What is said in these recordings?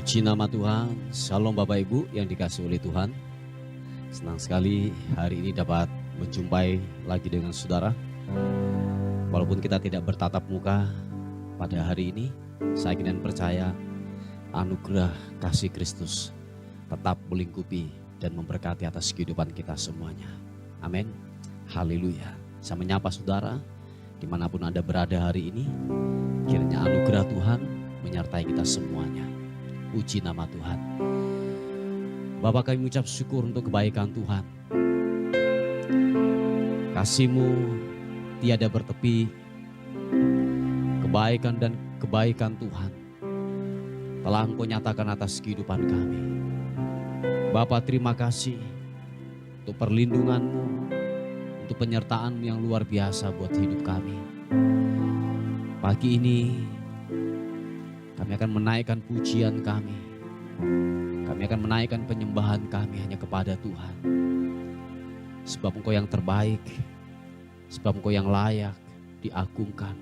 Puji nama Tuhan. Shalom Bapak Ibu yang dikasihi oleh Tuhan. Senang sekali hari ini dapat menjumpai lagi dengan saudara. Walaupun kita tidak bertatap muka pada hari ini, saya ingin percaya anugerah kasih Kristus tetap melingkupi dan memberkati atas kehidupan kita semuanya. Amin. Haleluya. Saya menyapa saudara dimanapun Anda berada hari ini. Kiranya anugerah Tuhan menyertai kita semuanya. Puji nama Tuhan. Bapak, kami mengucap syukur untuk kebaikan Tuhan. Kasih-Mu tiada bertepi. Kebaikan dan kebaikan Tuhan telah Engkau nyatakan atas kehidupan kami. Bapak, terima kasih untuk perlindungan-Mu, untuk penyertaan yang luar biasa buat hidup kami. Pagi ini kami akan menaikkan pujian kami. Kami akan menaikkan penyembahan kami hanya kepada Tuhan. Sebab Engkau yang terbaik. Sebab Engkau yang layak diagungkan,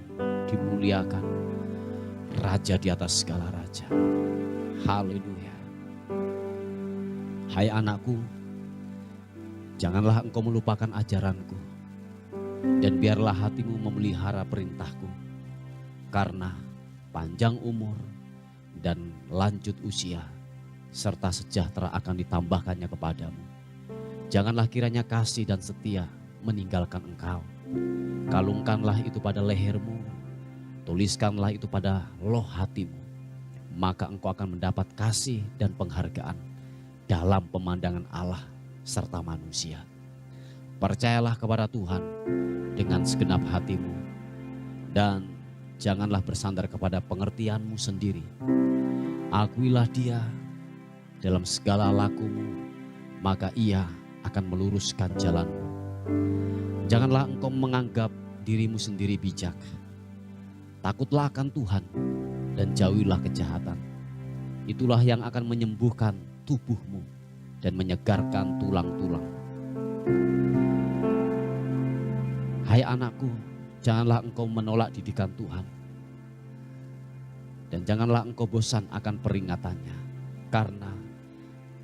dimuliakan. Raja di atas segala raja. Haleluya. Hai anakku, janganlah engkau melupakan ajaranku. Dan biarlah hatimu memelihara perintahku. Karena panjang umur dan lanjut usia serta sejahtera akan ditambahkannya kepadamu. Janganlah kiranya kasih dan setia meninggalkan engkau. Kalungkanlah itu pada lehermu, tuliskanlah itu pada loh hatimu. Maka engkau akan mendapat kasih dan penghargaan dalam pemandangan Allah serta manusia. Percayalah kepada Tuhan dengan segenap hatimu dan janganlah bersandar kepada pengertianmu sendiri. Akuilah Dia dalam segala lakumu, maka Ia akan meluruskan jalanmu. Janganlah engkau menganggap dirimu sendiri bijak. Takutlah akan Tuhan dan jauhilah kejahatan. Itulah yang akan menyembuhkan tubuhmu dan menyegarkan tulang-tulang. Hai anakku, janganlah engkau menolak didikan Tuhan. Dan janganlah engkau bosan akan peringatannya. Karena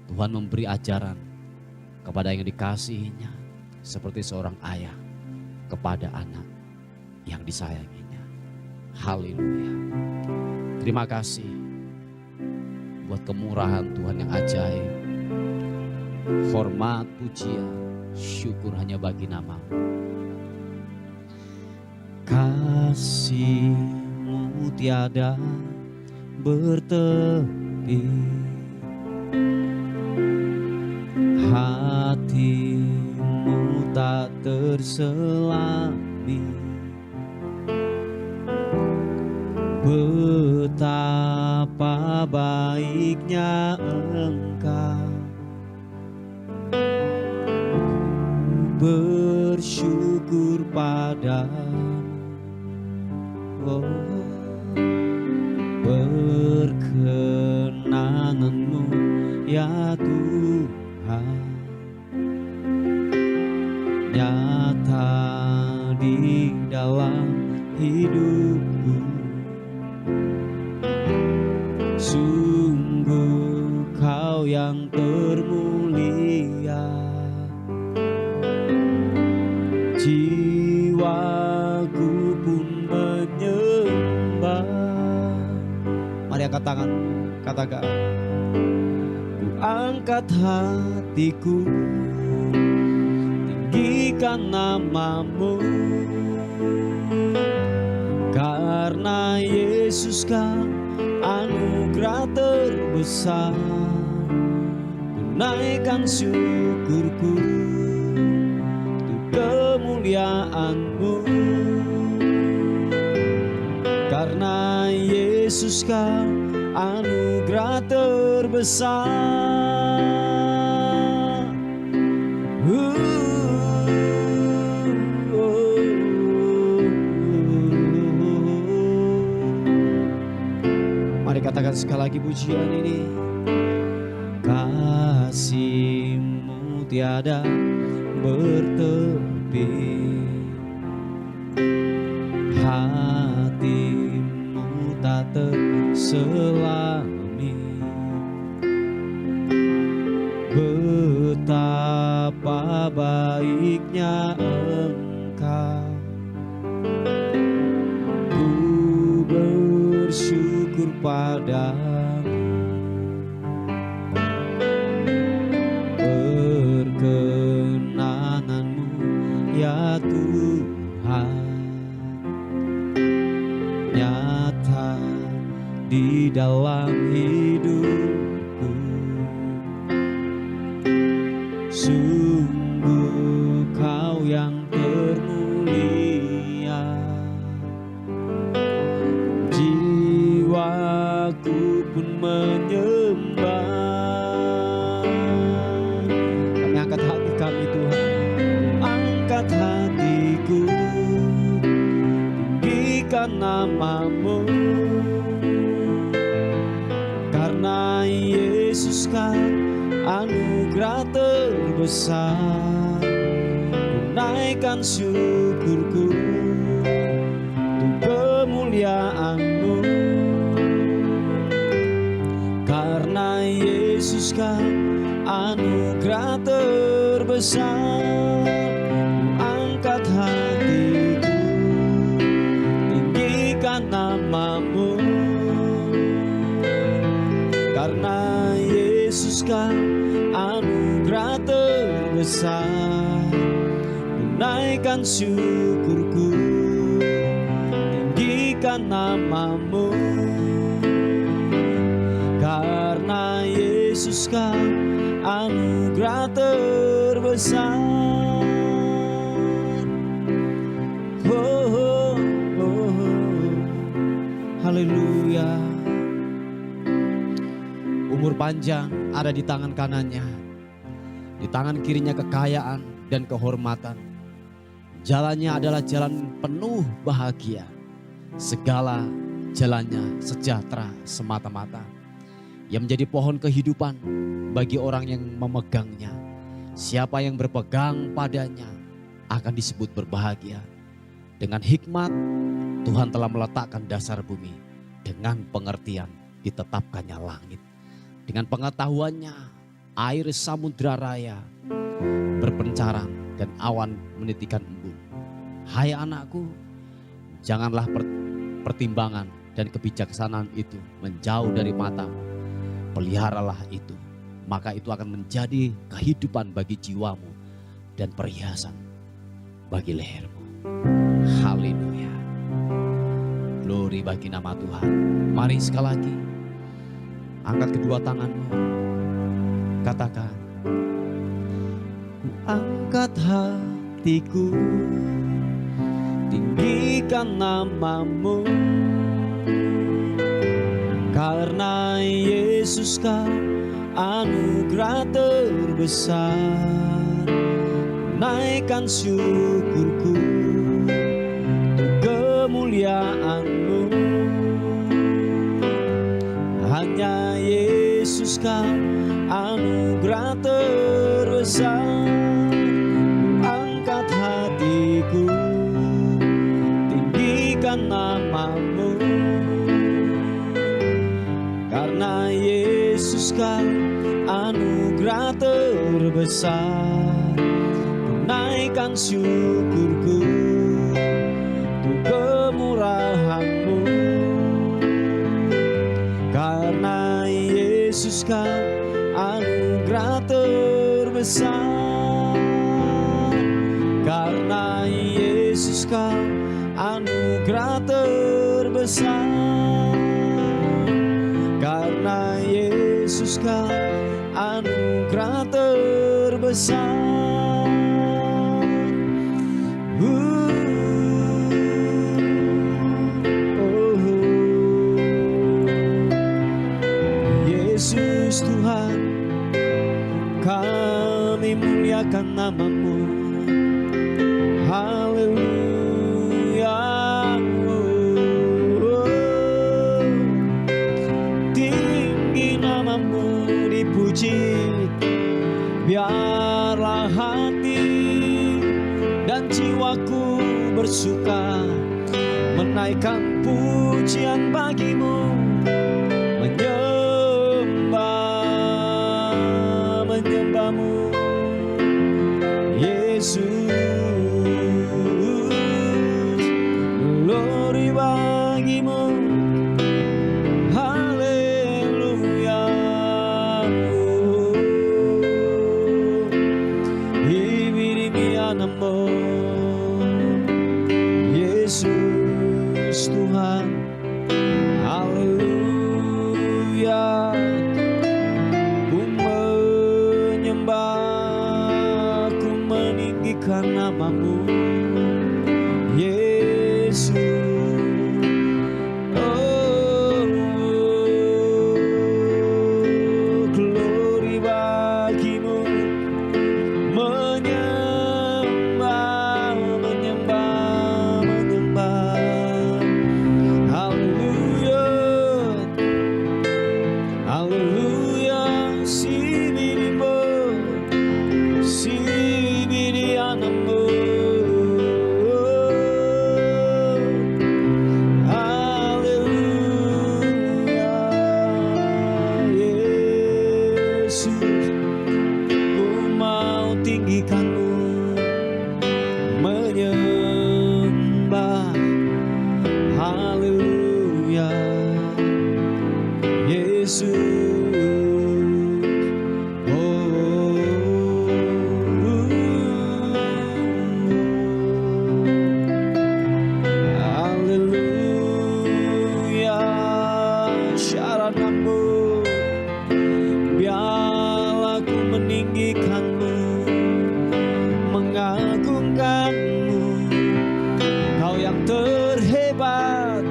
Tuhan memberi ajaran kepada yang dikasihinya. Seperti seorang ayah kepada anak yang disayanginya. Haleluya. Terima kasih buat kemurahan Tuhan yang ajaib. Hormat, pujian, syukur hanya bagi nama-Mu. Kasih-Mu tiada bertepi, hati-Mu tak terselami. Betapa baiknya Engkau, bersyukur padamu. Oh, perkenanan-Mu ya Tuhan nyata di dalam hidupku. Sungguh Kau yang termulia. Jiwaku pun menyembah. Mari angkat tangan, katakan. Ku angkat hatiku, tinggikan nama-Mu. Karena Yesus Kau anugerah terbesar. Ku naikkan syukurku untuk kemuliaan-Mu. Karena Yesus Kau anugerah terbesar. Mari katakan sekali lagi pujian ini. Kasih-Mu tiada bertepi, hati-Mu tak terselami. baiknya Engkau. Ku bersyukur padamu, perkenangan-Mu ya Tuhan nyata di dalam hidupku. Sungguh Kau yang termulia, jiwaku pun menyembah. Kami angkat hati kami Tuhan, angkat hatiku, tinggikan nama-Mu. Karena Yesus kan anugerah terbesar, naikkan syukurku untuk kemuliaan-Mu. Karena Yesus kan anugerah terbesar, angkat hatiku, tinggikan nama-Mu. Karena Yesus kan anugerah terbesar, naikkan syukurku, tinggikan nama-Mu. Karena Yesus kan anugerah terbesar. Oh, oh, oh. Haleluya. Umur panjang ada di tangan kanannya, di tangan kirinya kekayaan dan kehormatan. Jalannya adalah jalan penuh bahagia, segala jalannya sejahtera semata-mata. Yang menjadi pohon kehidupan bagi orang yang memegangnya. Siapa yang berpegang padanya akan disebut berbahagia. Dengan hikmat Tuhan telah meletakkan dasar bumi, dengan pengertian ditetapkannya langit. Dengan pengetahuannya air samudra raya berpencaran dan awan menitikan embun. Hai anakku, janganlah pertimbangan dan kebijaksanaan itu menjauh dari matamu. Peliharalah itu, maka itu akan menjadi kehidupan bagi jiwamu dan perhiasan bagi lehermu. Haleluya. Glory bagi nama Tuhan. Mari sekali lagi angkat kedua tanganmu, katakan, ku angkat hatiku, tinggikan nama-Mu. Karena Yesus kan anugerah terbesar, naikkan syukurku untuk kemuliaan-Mu. Hanya Yesus kan anugerah terbesar, angkat hatiku, tinggikan nama-Mu. Karena Yesus kan anugerah terbesar, naikkan syukurku untuk kemurahan-Mu. Karena Yesus kan anugerah terbesar, karena Yesus kan anugerah terbesar, karena Yesus kan anugerah terbesar. Yesus Tuhan, kami muliakan nama-Mu. Haleluya. Tinggi nama-Mu dipuji, biarlah hati dan jiwaku bersuka menaikkan pujian bagi-Mu, menyembah-Mu. glory bagimu, haleluya. Ibirimianamo, Yesus Tuhan, haleluya. Ku menyembah, ku meninggikan namamu, Yesus. Oh, glory bagimu, menyembah, menyembah, menyembah. Haleluya, haleluya. Sibiribo, sibirianamo, haleluya. Yesus, ku mau tinggikanmu, menyembah, haleluya. Yesus, haleluya. Syaranamu, biarlah ku meninggikanmu, mengagungkanmu. Kau yang terhebat,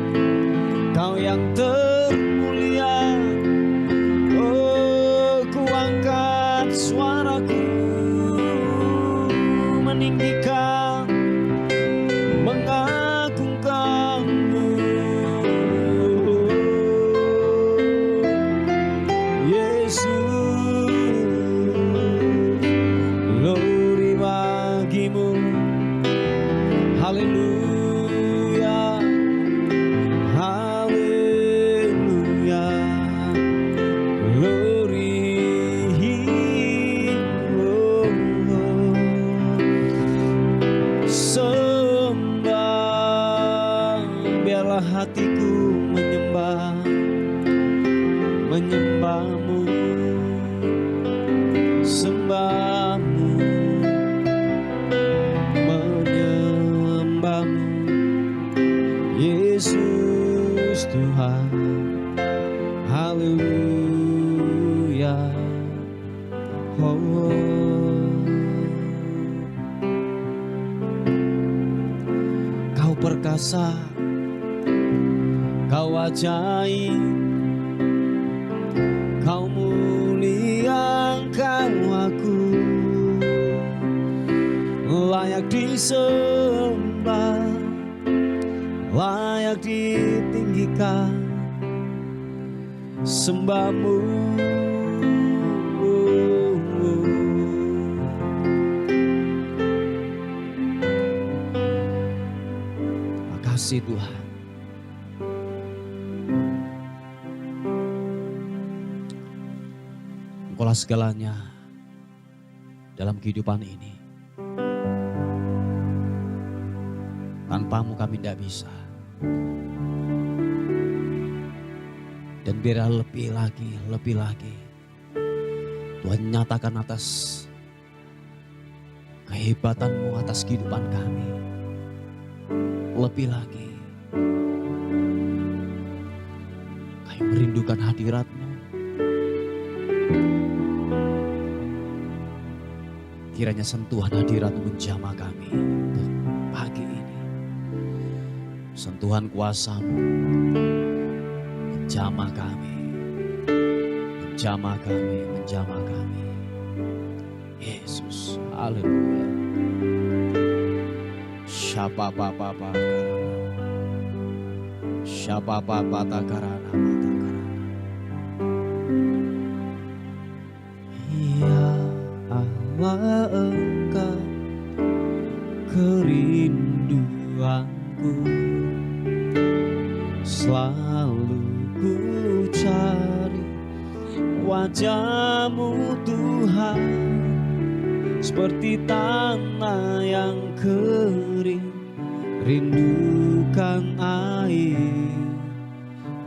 Kau yang termulia. Oh, ku angkat suaraku, meninggikan, mengagungkanmu, Yesus. Glory bagimu, haleluya, haleluya. Glory, oh, oh. Sembah, biarlah hatiku menyembah, menyembahmu, sembahmu, menyembahmu, Yesus Tuhan, haleluya. Oh, Kau perkasa, Kau ajaib, Kau mulia, Kau agung, layak disembah, layak ditinggikan, sembahmu. Makasih Tuhan. Engkaulah segalanya dalam kehidupan ini. Tanpamu kami tidak bisa. Dan biarlah lebih lagi Tuhan nyatakan atas kehebatanmu atas kehidupan kami. Lebih lagi kami merindukan hadirat-Mu. Kiranya sentuhan hadirat-Mu menjamah kami untuk pagi ini. Sentuhan kuasa-Mu menjamah kami, menjamah kami, menjamah kami. Yesus, haleluya. Siapa papa siapa papa takarana matakarana. Ya Allah, Engkau kerinduanku, selalu ku cari wajah-Mu Tuhan. seperti tanah yang kering, rindukan air.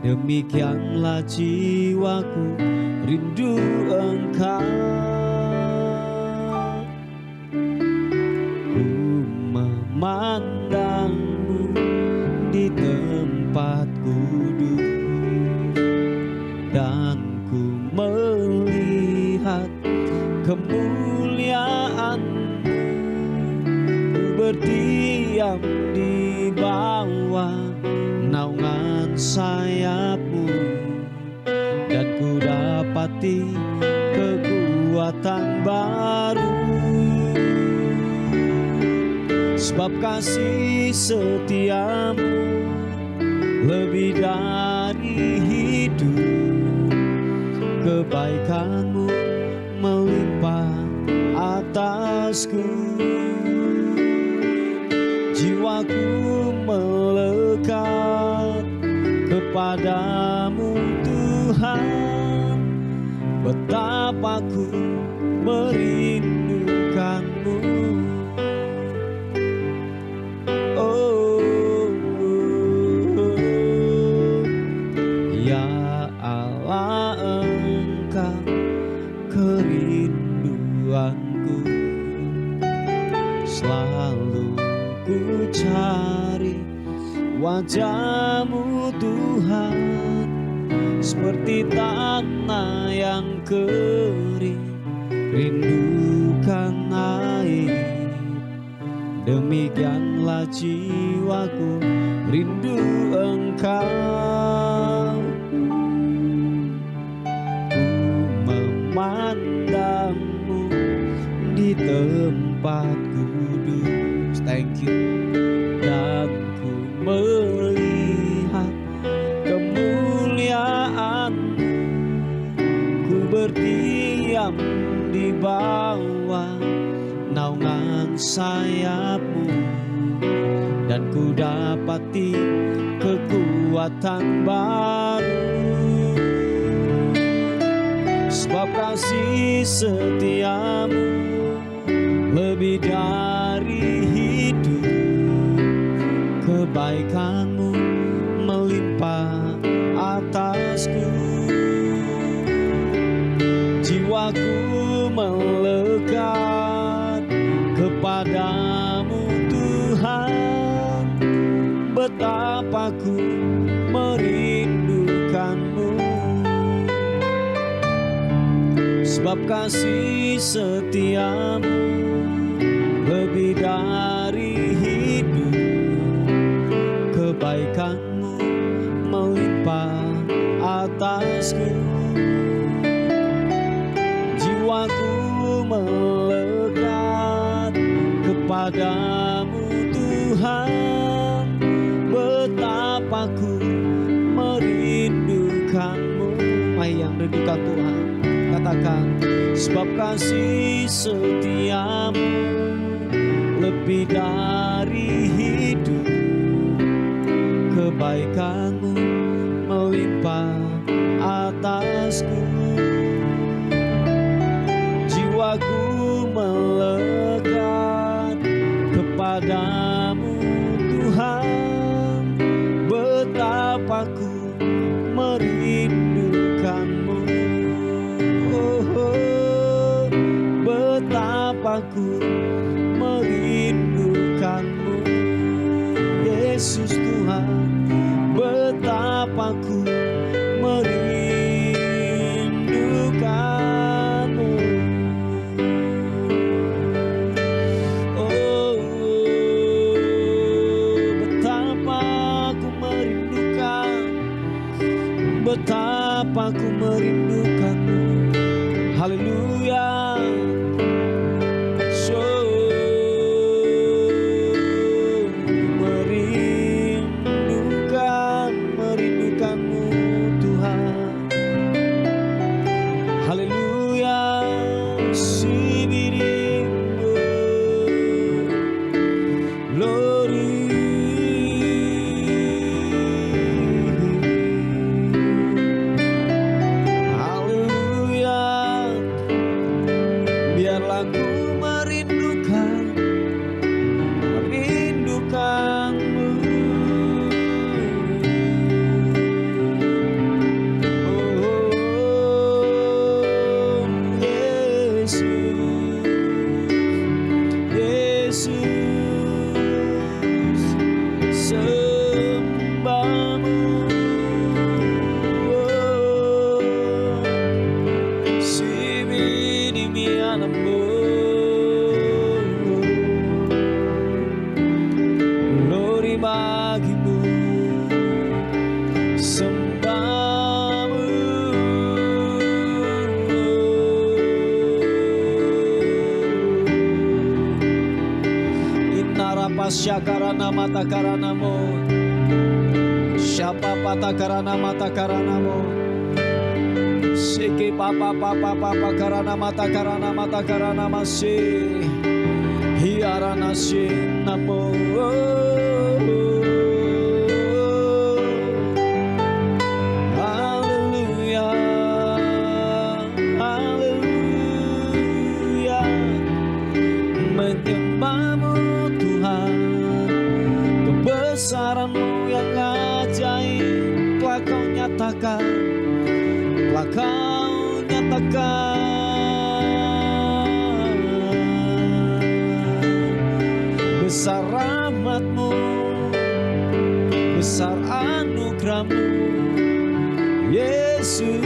Demikianlah jiwaku rindu Engkau. Ku memandangmu di tempat kudus, dan ku melihat kemuliaan-Mu. Ku berdiam di bawah naungan sayap-Mu, dan ku dapati kekuatan baru. Sebab kasih setia-Mu lebih dari hidup, kebaikan-Mu melimpah atasku. Jiwaku melekat kepadamu Tuhan, betapa ku merindukanmu. Oh, ya Allah, Engkau kerinduanku. Selalu ku cari wajah-Mu Tuhan, seperti tanah yang kering, rindukan air. Demikianlah jiwaku rindu Engkau. Ku memandangmu di tempat kudus, thank you, dan ku melihat kemuliaan-Mu. Ku berdiam di bawah naungan sayap-Mu, dan ku dapati kekuatan baru. Sebab kasih setia-Mu lebih dari hidup, kebaikan-Mu melimpah atasku. Jiwaku melekat kepadamu Tuhan, betapa ku merindukanmu. Sebab kasih setia-Mu lebih dari hidup, kebaikan-Mu melimpah atasku. Jiwaku melekat kepadamu Tuhan, betapa ku merindukanmu. Yang rindukan Tuhan, katakan, sebab kasih setia-Mu lebih dari hidup, kebaikan-Mu melimpah atasku. Jiwaku melekat kepadamu Tuhan, betapa ku merindukanmu. Oh, betapa ku merindukanmu. Yesus Tuhan, betapa ku merindukanmu. Oh, betapa ku merindukan, betapa ku merindukanmu. Haleluya. Merindukanmu Tuhan. Haleluya. Sibirimu glory. Haleluya. sembahmu. Inarapasya karana mata karanamo, siapa pata karana mata karanamo, siki papa karana mata karana masih hiarana namo. Menyembahmu Tuhan, kebesaran-Mu yang ajaib telah Kau nyatakan, telah Kau nyatakan. Besar rahmat-Mu, besar anugerah-Mu, Yesus.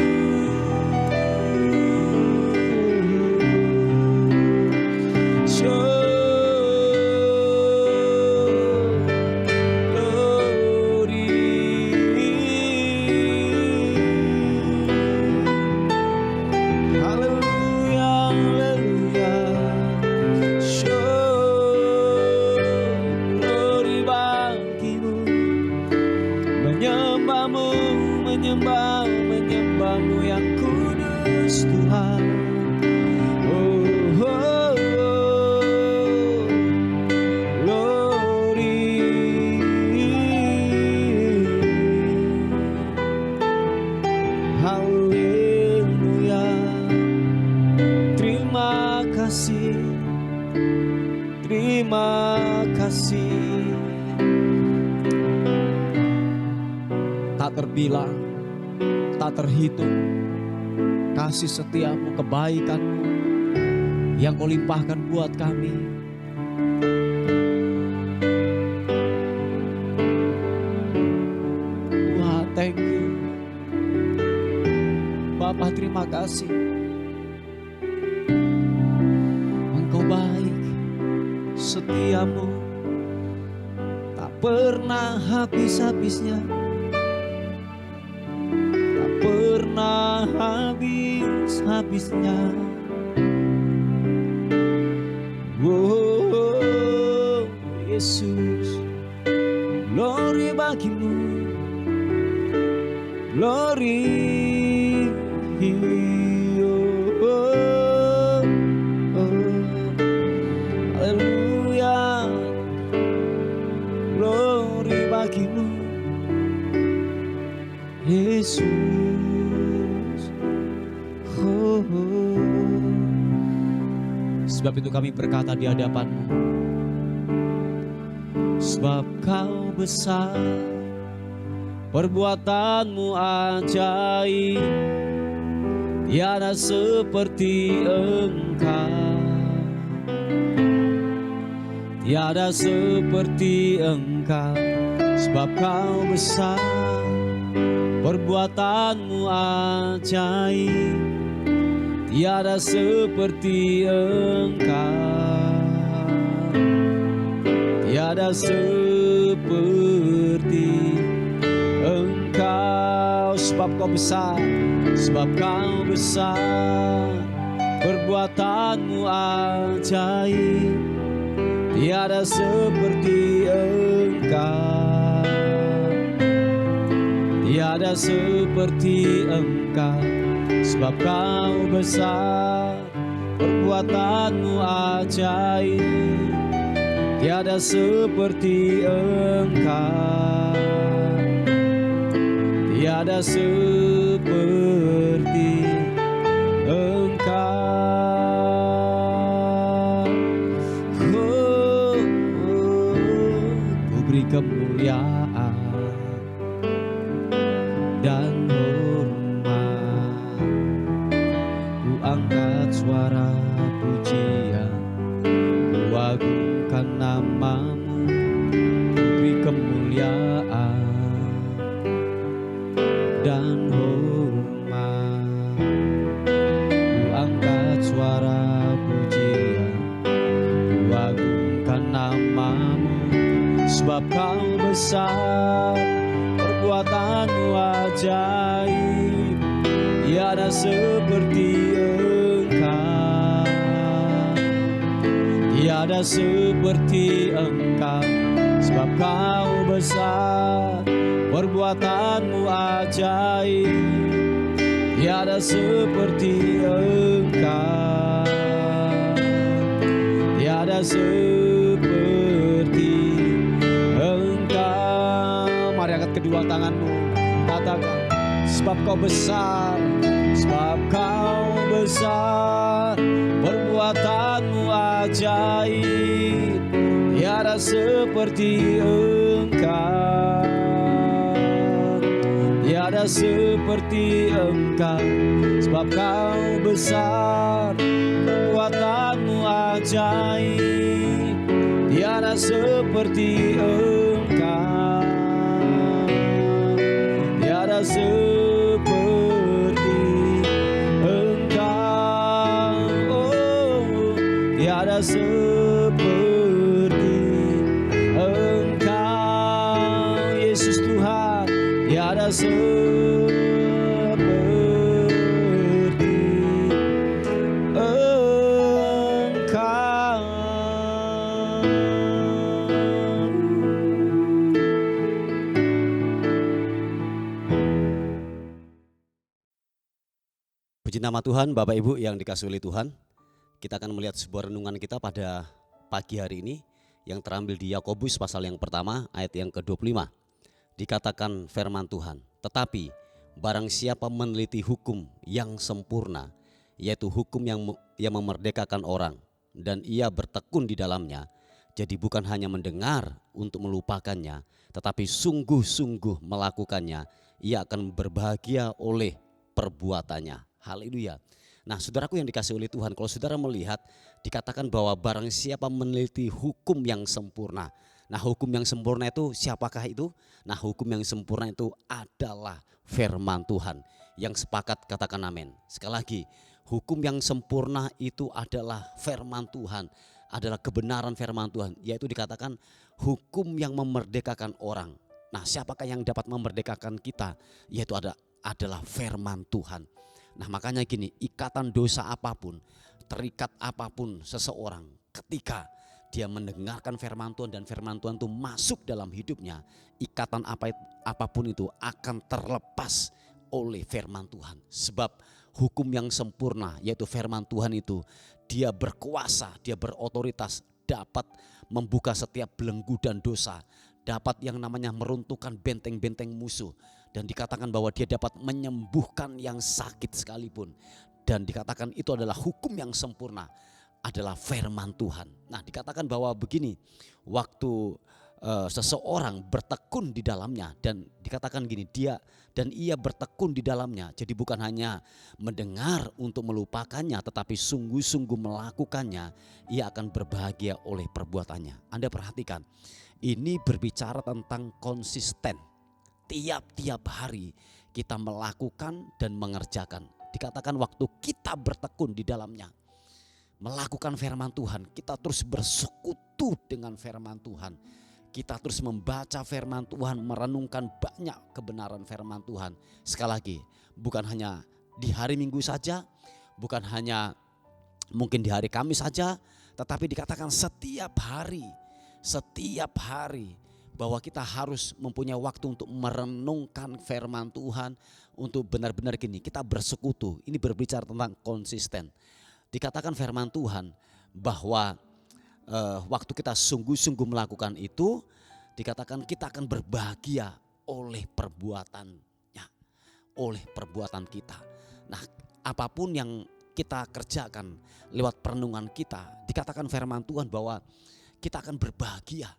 Menyembahmu yang kudus Tuhan. Oh, oh, oh. Glory. Haleluya. Terima kasih, terima kasih. Tak terbilang, tak terhitung kasih setiamu, kebaikanmu yang Kau limpahkan buat kami. Wah, thank you Bapa, terima kasih. Engkau baik, setiamu tak pernah habis-habisnya, pernah habis-habisnya. Oh, Yesus, glory bagimu, glory. Oh, oh, oh. Haleluya, glory bagimu, Yesus. Oh, oh. Sebab itu kami berkata di hadapan-Mu, sebab Kau besar, perbuatan-Mu ajaib, tiada seperti Engkau, tiada seperti Engkau. Sebab Kau besar, perbuatan-Mu ajaib, tiada seperti Engkau, tiada seperti Engkau. Sebab Kau besar, sebab Kau besar, perbuatan-Mu ajaib, tiada seperti Engkau, tiada seperti Engkau. Sebab Kau besar, perbuatan-Mu ajaib, tiada seperti Engkau, tiada seperti Engkau. Oh, ku beri kemuliaan dan hormat, ku angkat suara pujian, ku agungkan nama-Mu, ku beri kemuliaan dan hormat, ku angkat suara pujian, ku agungkan nama-Mu. Sebab Kau besar, perbuatan-Mu ajaib, tiada seperti Engkau, tiada seperti Engkau, sebab Kau besar, perbuatanmu ajaib, tiada seperti Engkau, tiada seperti Engkau. Mari angkat kedua tanganmu, katakan, sebab Kau besar, sebab Kau besar, perbuatanmu ajaib, tiada seperti Engkau, tiada seperti Engkau, sebab Kau besar, perbuatanmu ajaib, tiada seperti Engkau, tiada seperti Engkau, oh, tiada seperti Engkau, Yesus Tuhan, tiada seperti Engkau. Puji nama Tuhan, Bapak Ibu yang dikasihi oleh Tuhan. Kita akan melihat sebuah renungan kita pada pagi hari ini yang terambil di Yakobus pasal yang pertama ayat yang ke-25. Dikatakan firman Tuhan, tetapi barang siapa meneliti hukum yang sempurna, yaitu hukum yang memerdekakan orang, dan ia bertekun di dalamnya, jadi bukan hanya mendengar untuk melupakannya, tetapi sungguh-sungguh melakukannya, ia akan berbahagia oleh perbuatannya. Haleluya. Nah, saudaraku yang dikasihi oleh Tuhan, kalau saudara melihat dikatakan bahwa barang siapa meneliti hukum yang sempurna. Nah, hukum yang sempurna itu siapakah itu? Nah, hukum yang sempurna itu adalah firman Tuhan. Yang sepakat katakan amin. Sekali lagi, hukum yang sempurna itu adalah firman Tuhan, adalah kebenaran firman Tuhan, yaitu dikatakan hukum yang memerdekakan orang. Nah, siapakah yang dapat memerdekakan kita? Yaitu adalah firman Tuhan. Nah, makanya gini, ikatan dosa apapun, terikat apapun seseorang, ketika dia mendengarkan firman Tuhan dan firman Tuhan itu masuk dalam hidupnya, ikatan apapun itu akan terlepas oleh firman Tuhan. Sebab hukum yang sempurna, yaitu firman Tuhan itu, dia berkuasa, dia berotoritas, dapat membuka setiap belenggu dan dosa, dapat yang namanya meruntuhkan benteng-benteng musuh. Dan dikatakan bahwa dia dapat menyembuhkan yang sakit sekalipun. Dan dikatakan itu adalah hukum yang sempurna, adalah firman Tuhan. Nah, dikatakan bahwa begini, waktu seseorang bertekun di dalamnya, dan dikatakan gini, ia bertekun di dalamnya. Jadi bukan hanya mendengar untuk melupakannya, tetapi sungguh-sungguh melakukannya, ia akan berbahagia oleh perbuatannya. Anda perhatikan, ini berbicara tentang konsisten. Tiap-tiap hari kita melakukan dan mengerjakan. Dikatakan waktu kita bertekun di dalamnya, melakukan firman Tuhan, kita terus bersekutu dengan firman Tuhan. Kita terus membaca firman Tuhan, merenungkan banyak kebenaran firman Tuhan. Sekali lagi, bukan hanya di hari Minggu saja, bukan hanya mungkin di hari Kamis saja, tetapi dikatakan setiap hari bahwa kita harus mempunyai waktu untuk merenungkan firman Tuhan, untuk benar-benar gini, kita bersekutu. Ini berbicara tentang konsisten. Dikatakan firman Tuhan bahwa waktu kita sungguh-sungguh melakukan itu, dikatakan kita akan berbahagia oleh perbuatannya, oleh perbuatan kita. Nah, apapun yang kita kerjakan lewat perenungan kita, dikatakan firman Tuhan bahwa kita akan berbahagia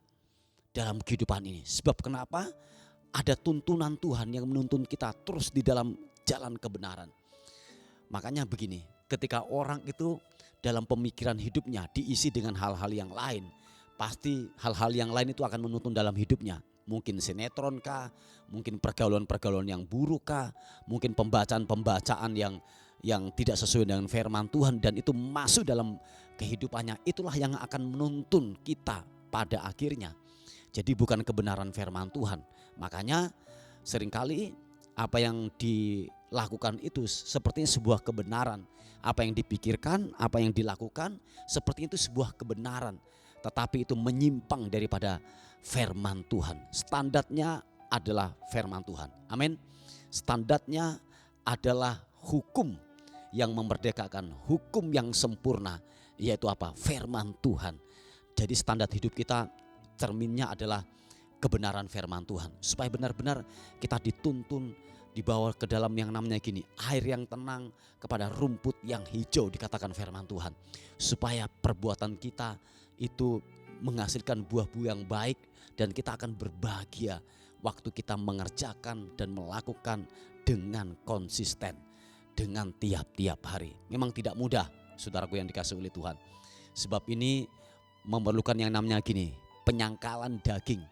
dalam kehidupan ini. Sebab kenapa? Ada tuntunan Tuhan yang menuntun kita terus di dalam jalan kebenaran. Makanya begini, ketika orang itu dalam pemikiran hidupnya diisi dengan hal-hal yang lain, pasti hal-hal yang lain itu akan menuntun dalam hidupnya. Mungkin sinetron kah, mungkin pergaulan-pergaulan yang buruk kah, mungkin pembacaan-pembacaan yang tidak sesuai dengan firman Tuhan, dan itu masuk dalam kehidupannya. Itulah yang akan menuntun kita pada akhirnya. Jadi bukan kebenaran firman Tuhan. Makanya seringkali apa yang dilakukan itu sepertinya sebuah kebenaran. Apa yang dipikirkan, apa yang dilakukan seperti itu sebuah kebenaran. Tetapi itu menyimpang daripada firman Tuhan. Standarnya adalah firman Tuhan. Amin. Standarnya adalah hukum yang memerdekakan, hukum yang sempurna, yaitu apa? Firman Tuhan. Jadi standar hidup kita cerminnya adalah kebenaran firman Tuhan. Supaya benar-benar kita dituntun dibawa ke dalam yang namanya gini, air yang tenang kepada rumput yang hijau, dikatakan firman Tuhan. Supaya perbuatan kita itu menghasilkan buah-buah yang baik dan kita akan berbahagia waktu kita mengerjakan dan melakukan dengan konsisten, dengan tiap-tiap hari. Memang tidak mudah, saudaraku yang dikasihi oleh Tuhan. Sebab ini memerlukan yang namanya gini, penyangkalan daging.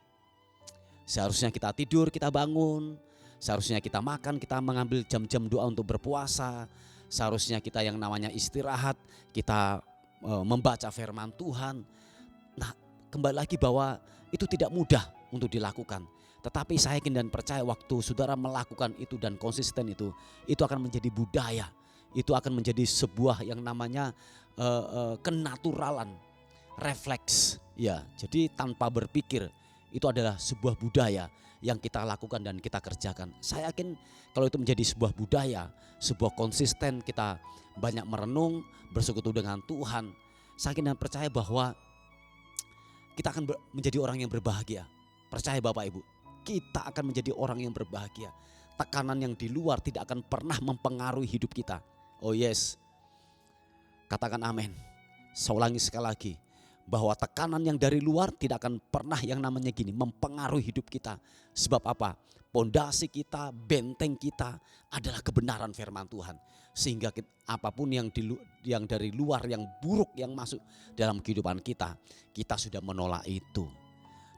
Seharusnya kita tidur, kita bangun. Seharusnya kita makan, kita mengambil jam-jam doa untuk berpuasa. Seharusnya kita yang namanya istirahat, kita membaca firman Tuhan. Nah, kembali lagi bahwa itu tidak mudah untuk dilakukan. Tetapi saya yakin dan percaya waktu saudara melakukan itu dan konsisten itu akan menjadi budaya. Itu akan menjadi sebuah yang namanya kenaturalan, refleks. Ya, jadi tanpa berpikir itu adalah sebuah budaya yang kita lakukan dan kita kerjakan. Saya yakin kalau itu menjadi sebuah budaya, sebuah konsisten, kita banyak merenung, bersekutu dengan Tuhan. Saya yakin dan percaya bahwa kita akan menjadi orang yang berbahagia. Percaya Bapak Ibu, kita akan menjadi orang yang berbahagia. Tekanan yang di luar tidak akan pernah mempengaruhi hidup kita. Oh yes, katakan amin. Saya ulangi sekali lagi, bahwa tekanan yang dari luar tidak akan pernah yang namanya gini mempengaruhi hidup kita. Sebab apa? Pondasi kita, benteng kita adalah kebenaran firman Tuhan. Sehingga apapun yang dari luar, yang buruk yang masuk dalam kehidupan kita, kita sudah menolak itu.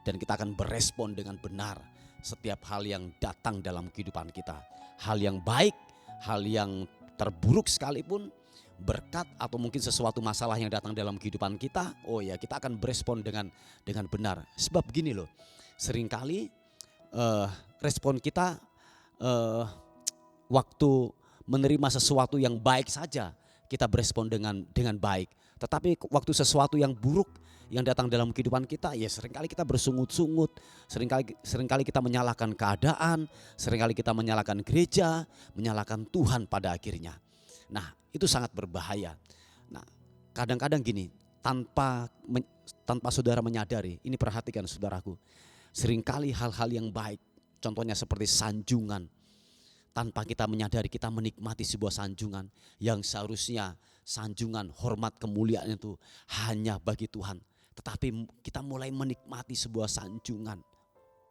Dan kita akan berespon dengan benar setiap hal yang datang dalam kehidupan kita. Hal yang baik, hal yang terburuk sekalipun, berkat atau mungkin sesuatu masalah yang datang dalam kehidupan kita, oh ya kita akan berespon dengan benar. Sebab begini loh, seringkali respon kita waktu menerima sesuatu yang baik saja kita berespon dengan baik. Tetapi waktu sesuatu yang buruk yang datang dalam kehidupan kita, ya seringkali kita bersungut-sungut, seringkali kita menyalahkan keadaan, seringkali kita menyalahkan gereja, menyalahkan Tuhan pada akhirnya. Nah, itu sangat berbahaya. Nah, kadang-kadang gini, tanpa saudara menyadari, ini perhatikan saudaraku, seringkali hal-hal yang baik, contohnya seperti sanjungan, tanpa kita menyadari kita menikmati sebuah sanjungan yang seharusnya sanjungan, hormat, kemuliaan itu hanya bagi Tuhan. Tetapi kita mulai menikmati sebuah sanjungan,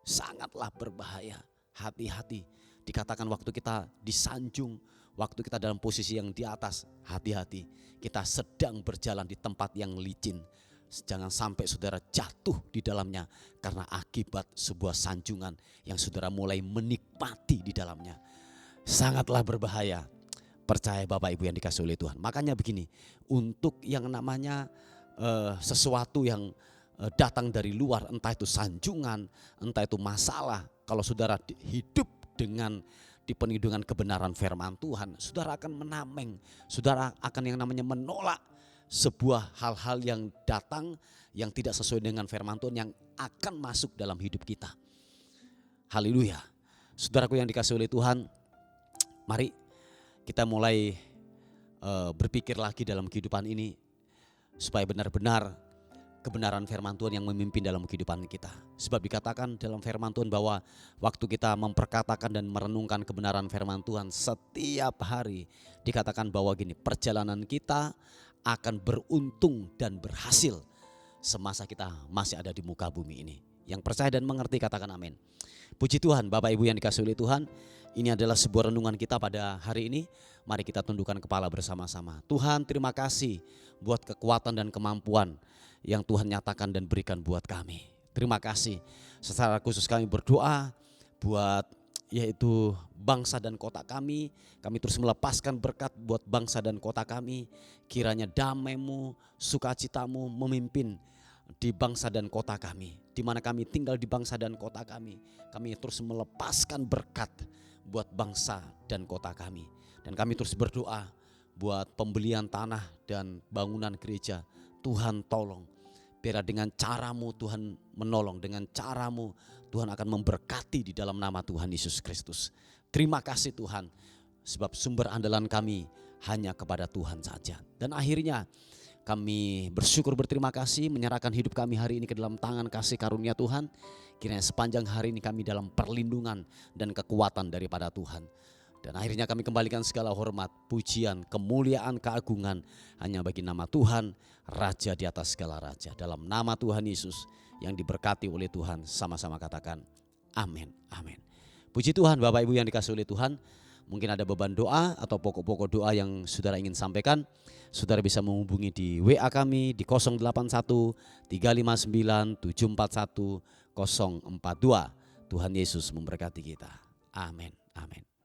sangatlah berbahaya. Hati-hati, dikatakan waktu kita disanjung, waktu kita dalam posisi yang di atas, hati-hati, kita sedang berjalan di tempat yang licin. Jangan sampai saudara jatuh di dalamnya karena akibat sebuah sanjungan yang saudara mulai menikmati di dalamnya. Sangatlah berbahaya. Percaya Bapak Ibu yang dikasihi oleh Tuhan. Makanya begini, untuk yang namanya sesuatu yang datang dari luar, entah itu sanjungan, entah itu masalah, kalau saudara hidup dengan dipenuhi dengan kebenaran firman Tuhan, saudara akan menameng, saudara akan yang namanya menolak sebuah hal-hal yang datang yang tidak sesuai dengan firman Tuhan yang akan masuk dalam hidup kita. Haleluya. Saudaraku yang dikasihi oleh Tuhan, mari kita mulai berpikir lagi dalam kehidupan ini supaya benar-benar kebenaran firman Tuhan yang memimpin dalam kehidupan kita. Sebab dikatakan dalam firman Tuhan bahwa waktu kita memperkatakan dan merenungkan kebenaran firman Tuhan setiap hari, dikatakan bahwa gini, perjalanan kita akan beruntung dan berhasil semasa kita masih ada di muka bumi ini. Yang percaya dan mengerti katakan amin. Puji Tuhan, Bapak Ibu yang dikasihi oleh Tuhan, ini adalah sebuah renungan kita pada hari ini. Mari kita tundukkan kepala bersama-sama. Tuhan, terima kasih buat kekuatan dan kemampuan yang Tuhan nyatakan dan berikan buat kami. Terima kasih. Secara khusus kami berdoa buat yaitu bangsa dan kota kami. Kami terus melepaskan berkat buat bangsa dan kota kami. Kiranya damai-Mu, sukacita-Mu memimpin di bangsa dan kota kami. Di mana kami tinggal di bangsa dan kota kami. Kami terus melepaskan berkat buat bangsa dan kota kami. Dan kami terus berdoa buat pembelian tanah dan bangunan gereja. Tuhan tolong, biar dengan caramu Tuhan menolong, dengan caramu Tuhan akan memberkati di dalam nama Tuhan Yesus Kristus. Terima kasih Tuhan, sebab sumber andalan kami hanya kepada Tuhan saja. Dan akhirnya kami bersyukur berterima kasih, menyerahkan hidup kami hari ini ke dalam tangan kasih karunia Tuhan. Kiranya sepanjang hari ini kami dalam perlindungan dan kekuatan daripada Tuhan. Dan akhirnya kami kembalikan segala hormat, pujian, kemuliaan, keagungan hanya bagi nama Tuhan, Raja di atas segala raja. Dalam nama Tuhan Yesus yang diberkati oleh Tuhan, sama-sama katakan amin, amin. Puji Tuhan, Bapak Ibu yang dikasihi oleh Tuhan. Mungkin ada beban doa atau pokok-pokok doa yang saudara ingin sampaikan. Saudara bisa menghubungi di WA kami di 081 359 741 042. Tuhan Yesus memberkati kita. Amin, amin.